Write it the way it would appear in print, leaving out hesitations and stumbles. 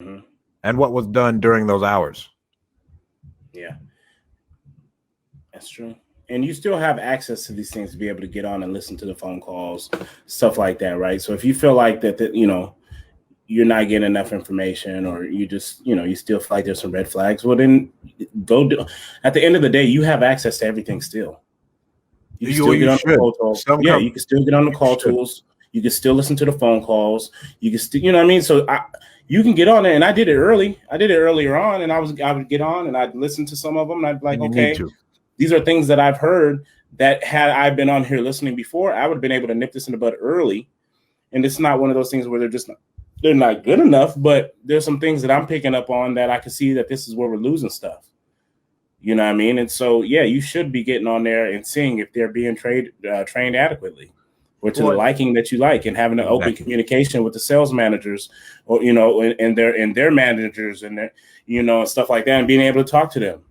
Mm-hmm. And what was done during those hours. Yeah, that's true. And you still have access to these things to be able to get on and listen to the phone calls, stuff like that, right? So if you feel like that, you know, you're not getting enough information, or you just, you know, you still feel like there's some red flags, well, then go do. At the end of the day, you have access to everything still. You can still get on the call tools. Yeah, you can still get on the call tools. You can still listen to the phone calls. You can still, you know what I mean? So you can get on there, and I did it early. I did it earlier on, and I would get on and I'd listen to some of them, and I'd be like, okay, these are things that I've heard that had I been on here listening before, I would have been able to nip this in the bud early. And it's not one of those things where they're not good enough, but there's some things that I'm picking up on that I can see that this is where we're losing stuff. You know what I mean? And so, yeah, you should be getting on there and seeing if they're being trained adequately, or to the liking that you like, and having an open communication with the sales managers, or, you know, and their managers, and their, you know, and stuff like that, and being able to talk to them.